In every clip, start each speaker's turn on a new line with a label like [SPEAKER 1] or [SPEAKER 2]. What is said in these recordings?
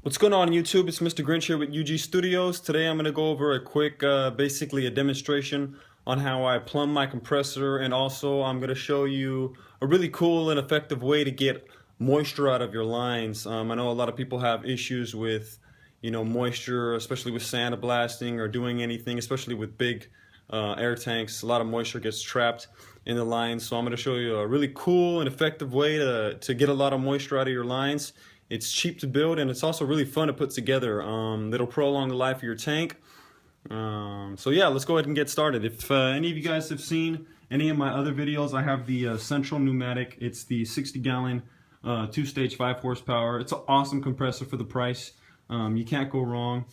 [SPEAKER 1] What's going on YouTube? It's Mr. Grinch here with UG Studios. Today I'm going to go over a quick, basically a demonstration on how I plumb my compressor, and also I'm going to show you a really cool and effective way to get moisture out of your lines. I know a lot of people have issues with, moisture, especially with sandblasting or doing anything, especially with big air tanks. A lot of moisture gets trapped in the lines, so I'm going to show you a really cool and effective way to get a lot of moisture out of your lines. It's cheap to build, and it's also really fun to put together. It'll prolong the life of your tank. So yeah, let's go ahead and get started. If any of you guys have seen any of my other videos, I have the Central Pneumatic. It's the 60-gallon, 2-stage, 5 horsepower. It's an awesome compressor for the price. You can't go wrong.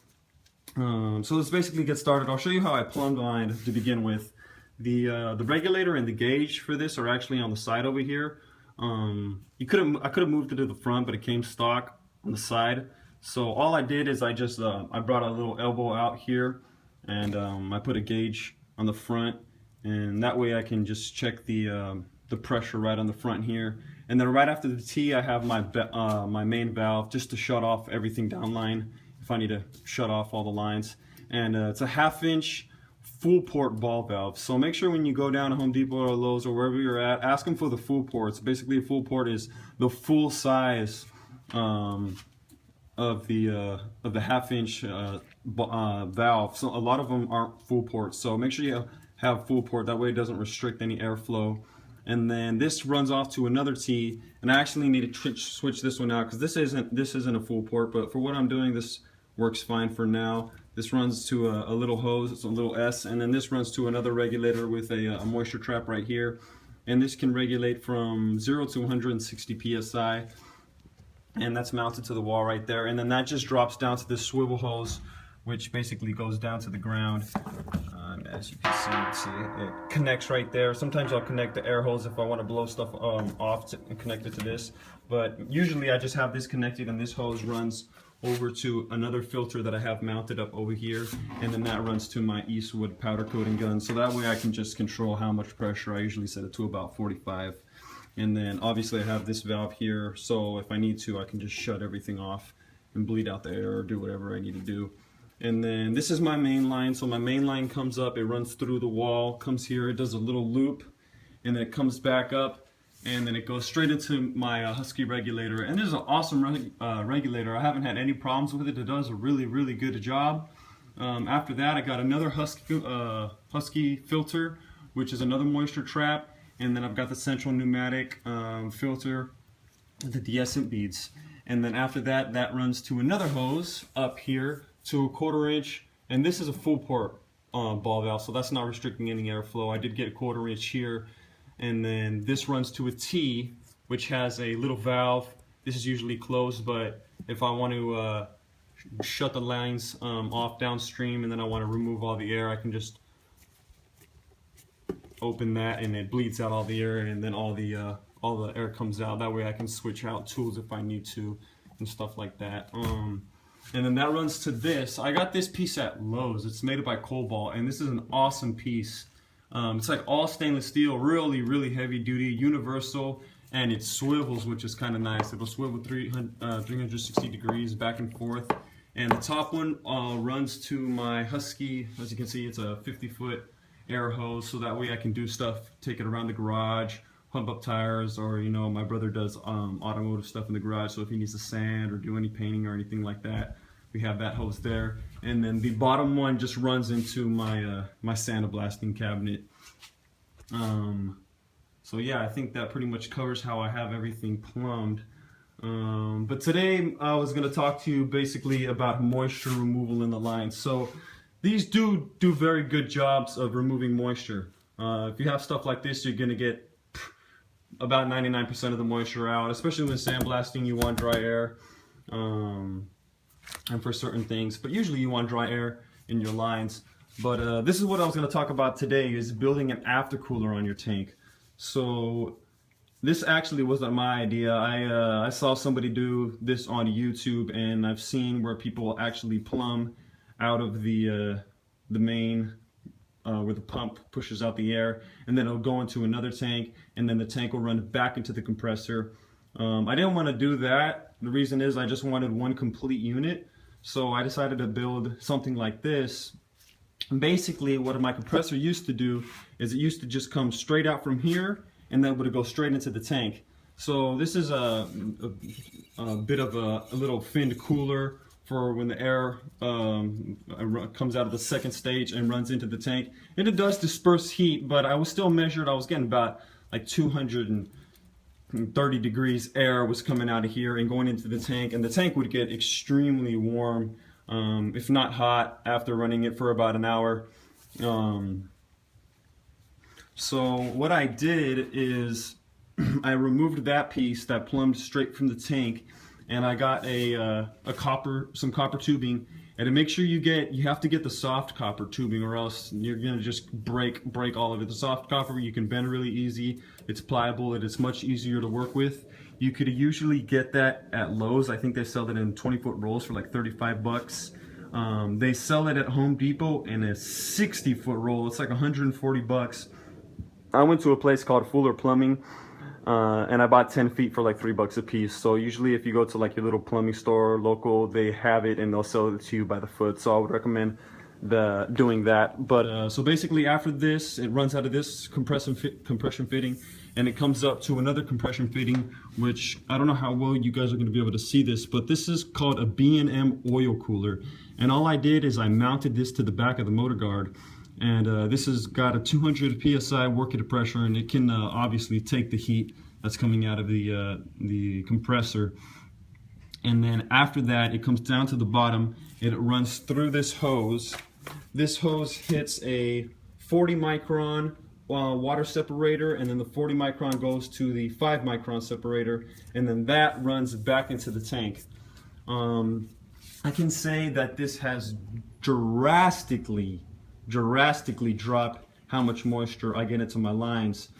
[SPEAKER 1] So let's basically get started. I'll show you how I plumbed mine to begin with. The regulator and the gauge for this are actually on the side over here. I could have moved it to the front, but it came stock on the side. So all I did is I brought a little elbow out here, and I put a gauge on the front, and that way I can just check the pressure right on the front here. And then right after the T, I have my main valve just to shut off everything downline if I need to shut off all the lines. And it's a 1/2 inch full port ball valve. So make sure when you go down to Home Depot or Lowe's or wherever you're at, ask them for the full ports. Basically, a full port is the full size of the 1/2 inch valve. So a lot of them aren't full ports. So make sure you have full port. That way it doesn't restrict any airflow. And then this runs off to another T, and I actually need to switch this one out because this isn't a full port. But for what I'm doing, this works fine for now. This runs to a little hose, it's a little S, and then this runs to another regulator with a moisture trap right here. And this can regulate from 0 to 160 psi, and that's mounted to the wall right there. And then that just drops down to this swivel hose, which basically goes down to the ground. As you can see, it connects right there. Sometimes I'll connect the air hose if I want to blow stuff off and connect it to this. But usually I just have this connected, and this hose runs over to another filter that I have mounted up over here, and then that runs to my Eastwood powder coating gun. So that way I can just control how much pressure. I usually set it to about 45. And then obviously I have this valve here, so if I need to, I can just shut everything off and bleed out the air or do whatever I need to do. And then this is my main line. So my main line comes up, it runs through the wall, comes here, it does a little loop, and then it comes back up, and then it goes straight into my Husky regulator. And this is an awesome regulator. I haven't had any problems with it. It does a really good job. After that, I got another Husky filter, which is another moisture trap. And then I've got the Central Pneumatic filter, the deescent beads. And then after that, that runs to another hose up here to a 1/4 inch. And this is a full port ball valve, so that's not restricting any airflow. I did get a 1/4 inch here. And then this runs to a T, which has a little valve. This is usually closed, but if I want to shut the lines off downstream, and then I want to remove all the air, I can just open that, and it bleeds out all the air, and then all the air comes out. That way I can switch out tools if I need to and stuff like that. And then that runs to this. I got this piece at Lowe's. It's made by Cobalt, and this is an awesome piece. It's like all stainless steel, really heavy duty, universal, and it swivels, which is kind of nice. It'll swivel 360 degrees back and forth. And the top one runs to my Husky. As you can see, it's a 50-foot air hose, so that way I can do stuff, take it around the garage, pump up tires, or my brother does automotive stuff in the garage, so if he needs to sand or do any painting or anything like that, we have that hose there. And then the bottom one just runs into my my sandblasting cabinet. So yeah, I think that pretty much covers how I have everything plumbed. But today I was going to talk to you basically about moisture removal in the lines. So these do very good jobs of removing moisture. If you have stuff like this, you're going to get about 99% of the moisture out, especially when sandblasting. You want dry air. And for certain things, but usually you want dry air in your lines. But this is what I was going to talk about today, is building an aftercooler on your tank. So this actually wasn't my idea. I saw somebody do this on YouTube, and I've seen where people actually plumb out of the main where the pump pushes out the air, and then it'll go into another tank, and then the tank will run back into the compressor. I didn't want to do that. that. The reason is I just wanted one complete unit. So I decided to build something like this. And basically what my compressor used to do is it used to just come straight out from here and then would go straight into the tank. So this is a bit of a little finned cooler for when the air comes out of the second stage and runs into the tank. And it does disperse heat, but I was still measured. I was getting about like 230 degrees air was coming out of here and going into the tank, and the tank would get extremely warm, if not hot, after running it for about an hour. So what I did is I removed that piece that plumbed straight from the tank, and I got some copper tubing. And to make sure you have to get the soft copper tubing, or else you're gonna just break all of it. The soft copper you can bend really easy. It's pliable and it's much easier to work with. You could usually get that at Lowe's. I think they sell it in 20-foot rolls for like 35 bucks. They sell it at Home Depot in a 60-foot roll. It's like 140 bucks. I went to a place called Fuller Plumbing. And I bought 10 feet for like $3 a piece. So usually if you go to like your little plumbing store local, they have it and they'll sell it to you by the foot. So I would recommend doing that. But so basically after this, it runs out of this compression fitting, and it comes up to another compression fitting, which I don't know how well you guys are going to be able to see this, but this is called a B&M oil cooler. And all I did is I mounted this to the back of the motor guard. And this has got a 200 psi working pressure, and it can obviously take the heat that's coming out of the compressor. And then after that, it comes down to the bottom, and it runs through this hose. This hose hits a 40 micron water separator, and then the 40 micron goes to the 5 micron separator, and then that runs back into the tank. I can say that this has drastically drop how much moisture I get into my lines,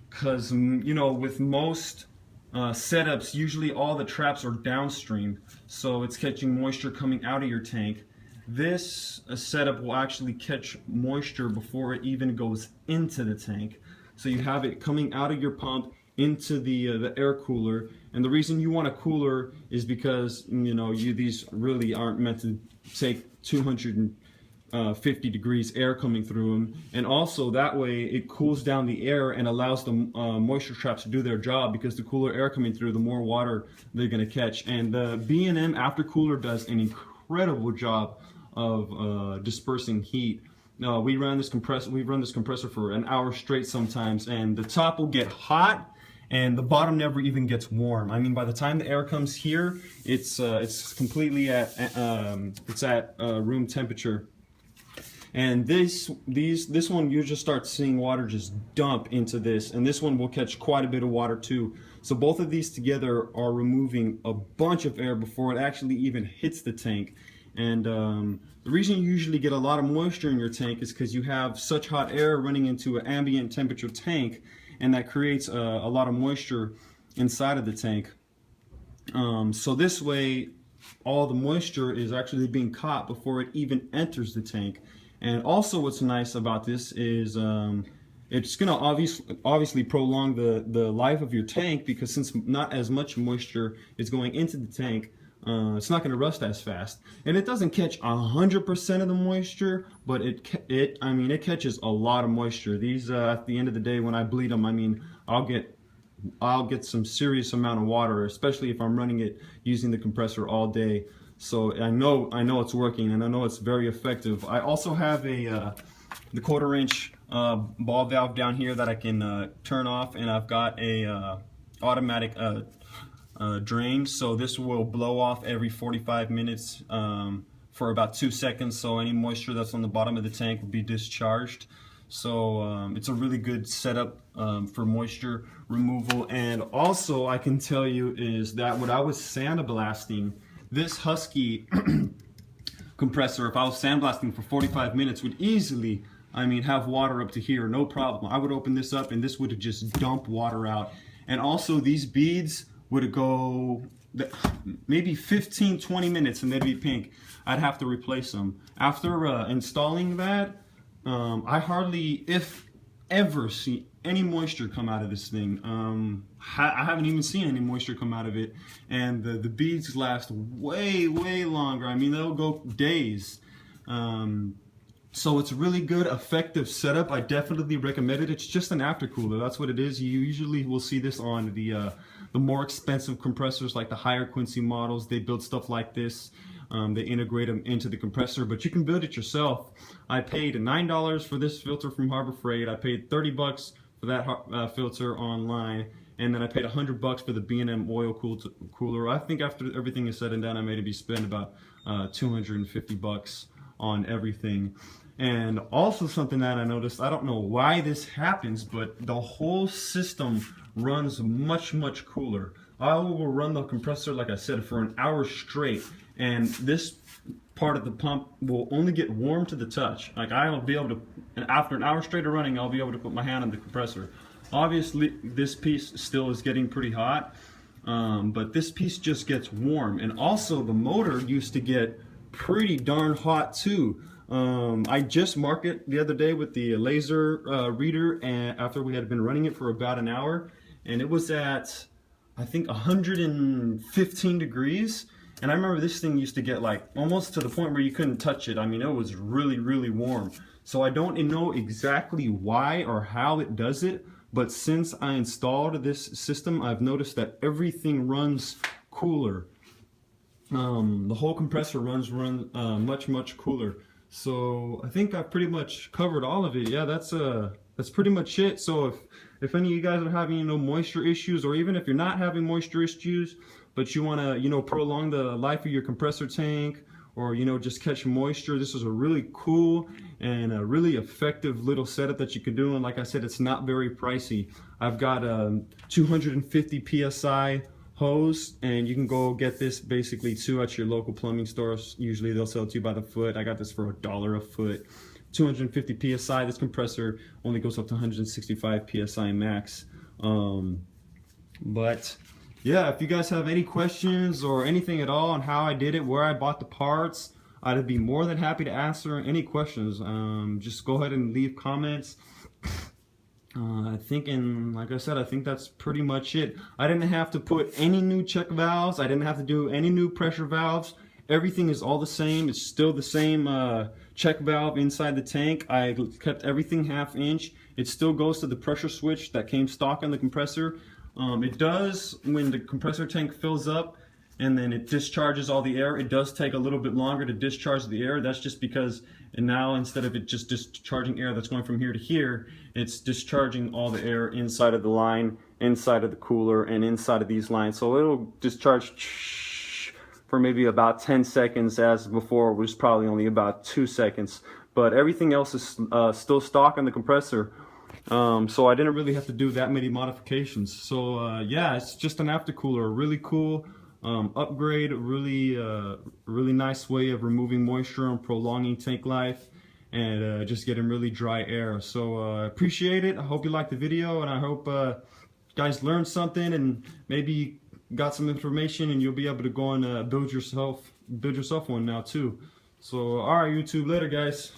[SPEAKER 1] because you know, with most setups, usually all the traps are downstream, so it's catching moisture coming out of your tank. This setup will actually catch moisture before it even goes into the tank, so you have it coming out of your pump into the air cooler. And the reason you want a cooler is because, you know, these really aren't meant to take 250 degrees air coming through them, and also that way it cools down the air and allows the moisture traps to do their job, because the cooler air coming through, the more water they're going to catch. And the B&M after cooler does an incredible job of dispersing heat. We run this compressor for an hour straight sometimes, and the top will get hot and the bottom never even gets warm. I mean, by the time the air comes here, it's completely at room temperature. And this one, you just start seeing water just dump into this, and this one will catch quite a bit of water too. So both of these together are removing a bunch of air before it actually even hits the tank. And the reason you usually get a lot of moisture in your tank is because you have such hot air running into an ambient temperature tank, and that creates a lot of moisture inside of the tank. So this way, all the moisture is actually being caught before it even enters the tank. And also what's nice about this is it's going to obviously prolong the life of your tank, because since not as much moisture is going into the tank, it's not going to rust as fast. And it doesn't catch 100% of the moisture, but it catches a lot of moisture. These at the end of the day, when I bleed them, I mean, I'll get some serious amount of water, especially if I'm running it using the compressor all day. So I know it's working, and I know it's very effective. I also have the 1/4-inch ball valve down here that I can turn off, and I've got a automatic drain, so this will blow off every 45 minutes for about 2 seconds, so any moisture that's on the bottom of the tank will be discharged. So it's a really good setup for moisture removal. And also I can tell you is that when I was sandblasting, this Husky compressor, if I was sandblasting for 45 minutes, would easily, have water up to here, no problem. I would open this up and this would just dump water out. And also these beads would go maybe 15-20 minutes and they'd be pink. I'd have to replace them. After installing that, I hardly, if ever, see any moisture come out of this thing. I haven't even seen any moisture come out of it, and the beads last way longer. I mean, they'll go days. So it's a really good, effective setup. I definitely recommend it. It's just an aftercooler. That's what it is. You usually will see this on the more expensive compressors, like the higher Quincy models. They build stuff like this. They integrate them into the compressor, but you can build it yourself. I paid $9 for this filter from Harbor Freight. I paid $30 for that filter online, and then I paid $100 for the B&M oil cooler. I think after everything is said and done, I maybe spend about $250 on everything. And also something that I noticed, I don't know why this happens, but the whole system runs much cooler. I will run the compressor, like I said, for an hour straight, and this part of the pump will only get warm to the touch. Like, I'll be able to, and after an hour straight of running, I'll be able to put my hand on the compressor. Obviously, this piece still is getting pretty hot, but this piece just gets warm. And also, the motor used to get pretty darn hot too. I just marked it the other day with the laser reader, and after we had been running it for about an hour, and it was at, I think, 115 degrees. And I remember this thing used to get like almost to the point where you couldn't touch it. I mean, it was really warm. So I don't know exactly why or how it does it, but since I installed this system, I've noticed that everything runs cooler. The whole compressor runs much cooler. So I think I've pretty much covered all of it. Yeah, that's pretty much it. So if any of you guys are having moisture issues, or even if you're not having moisture issues, but you want to prolong the life of your compressor tank, or just catch moisture, this is a really cool and a really effective little setup that you can do. And like I said, it's not very pricey. I've got a 250 psi hose, and you can go get this basically too at your local plumbing stores. Usually they'll sell it to you by the foot. I got this for $1 a foot. 250 psi. This compressor only goes up to 165 psi max. But yeah, if you guys have any questions or anything at all on how I did it, where I bought the parts, I'd be more than happy to answer any questions. Just go ahead and leave comments. I think, and like I said, I think that's pretty much it. I didn't have to put any new check valves. I didn't have to do any new pressure valves. Everything is all the same. It's still the same check valve inside the tank. I kept everything 1/2 inch. It still goes to the pressure switch that came stock on the compressor. It does, when the compressor tank fills up and then it discharges all the air, it does take a little bit longer to discharge the air. That's just because, and now instead of it just discharging air that's going from here to here, it's discharging all the air inside of the line, inside of the cooler, and inside of these lines. So it'll discharge for maybe about 10 seconds, as before it was probably only about 2 seconds. But everything else is still stock on the compressor. So I didn't really have to do that many modifications. So yeah, it's just an aftercooler. Really cool upgrade. Really nice way of removing moisture and prolonging tank life, and just getting really dry air. So appreciate it. I hope you liked the video, and I hope you guys learned something and maybe got some information, and you'll be able to go and build yourself one now too. So all right, YouTube, later guys.